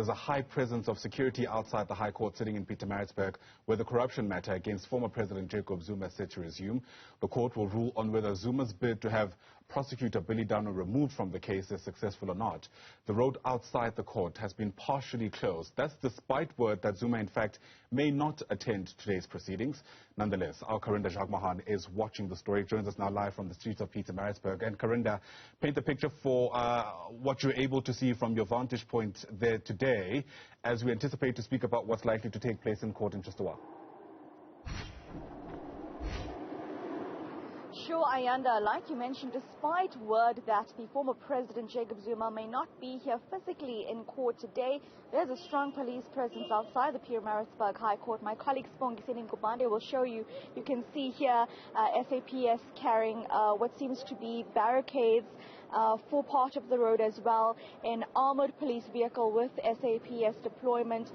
there's a high presence of security outside the High Court sitting in Pietermaritzburg, where the corruption matter against former President Jacob Zuma is set to resume. The court will rule on whether Zuma's bid to have prosecutor Billy Downer removed from the case is successful or not. The road outside the court has been partially closed. That's despite word that Zuma, in fact, may not attend today's proceedings. Nonetheless, our Karinda Jagmohan is watching the story, joins us now live from the streets of Pietermaritzburg. And Karinda, paint the picture for what you're able to see from your vantage point there today, as we anticipate to speak about what's likely to take place in court in just a while. Sure, Ayanda, like you mentioned, despite word that the former President Jacob Zuma may not be here physically in court today, there's a strong police presence outside the Pietermaritzburg High Court. My colleague Spongiseni Nkubande will show you. You can see here SAPS carrying what seems to be barricades for part of the road as well. An armored police vehicle with SAPS deployment.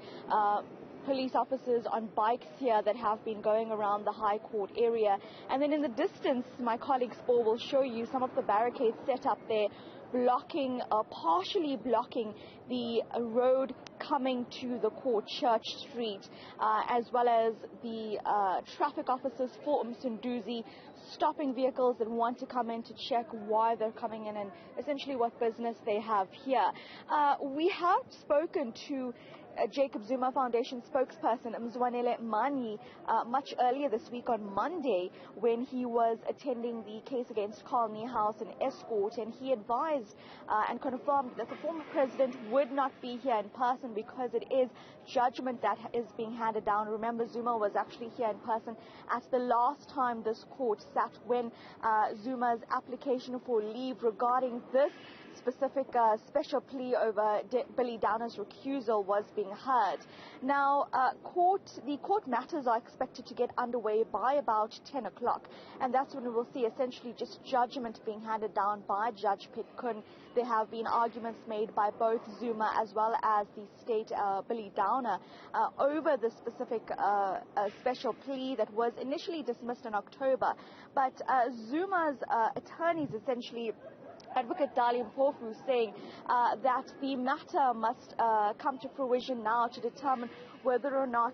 Police officers on bikes here that have been going around the High Court area. And then in the distance, my colleague Spore will show you some of the barricades set up there, blocking, partially blocking the road coming to the court, Church Street, as well as the traffic officers for Msunduzi stopping vehicles that want to come in to check why they're coming in and essentially what business they have here. We have spoken to Jacob Zuma Foundation spokesperson Mzwanele Mani much earlier this week on Monday when he was attending the case against Colony House and Escort, and he advised and confirmed that the former president would not be here in person because it is judgment that is being handed down. Remember, Zuma was actually here in person at the last time this court sat when Zuma's application for leave regarding this specific special plea over Billy Downer's recusal was being heard. Now, the court matters are expected to get underway by about 10 o'clock, and that's when we will see essentially just judgment being handed down by Judge Pitkun. There have been arguments made by both Zuma as well as the state Billy Downer over the specific special plea that was initially dismissed in October. But Zuma's attorneys essentially, Advocate Dali Mpofu, saying that the matter must come to fruition now to determine whether or not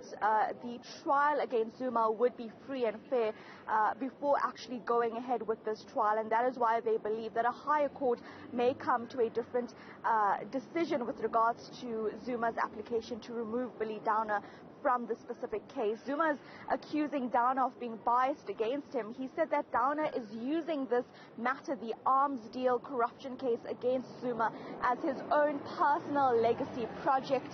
the trial against Zuma would be free and fair before actually going ahead with this trial. And that is why they believe that a higher court may come to a different decision with regards to Zuma's application to remove Billy Downer from the specific case. Zuma's accusing Downer of being biased against him. He said that Downer is using this matter, the arms deal corruption case against Zuma, as his own personal legacy project,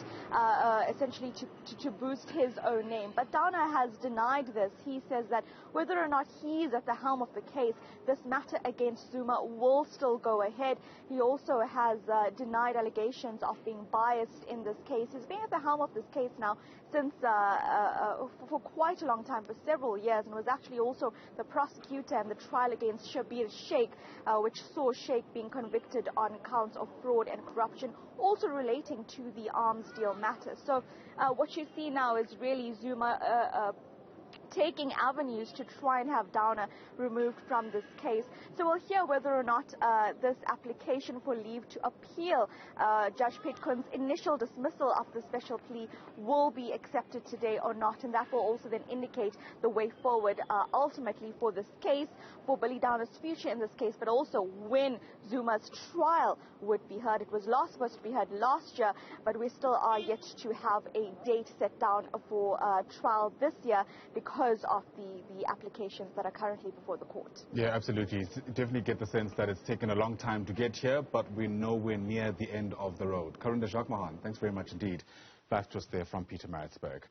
essentially to boost his own name. But Downer has denied this. He says that whether or not he's at the helm of the case, this matter against Zuma will still go ahead. He also has denied allegations of being biased in this case. He's been at the helm of this case now since for quite a long time, for several years, and was actually also the prosecutor in the trial against Shabir Sheikh, which saw Sheikh being convicted on counts of fraud and corruption, also relating to the arms deal matter. So what you see now is really Zuma taking avenues to try and have Downer removed from this case. So we'll hear whether or not this application for leave to appeal Judge Pitkun's initial dismissal of the special plea will be accepted today or not, and that will also then indicate the way forward ultimately for this case, for Billy Downer's future in this case, but also when Zuma's trial would be heard. It was supposed to be heard last year, but we still are yet to have a date set down for trial this year because of the applications that are currently before the court. Yeah, absolutely. Definitely get the sense that it's taken a long time to get here, but we're nowhere near the end of the road. Karinda Jagmohan, thanks very much indeed. That's just there from Pietermaritzburg.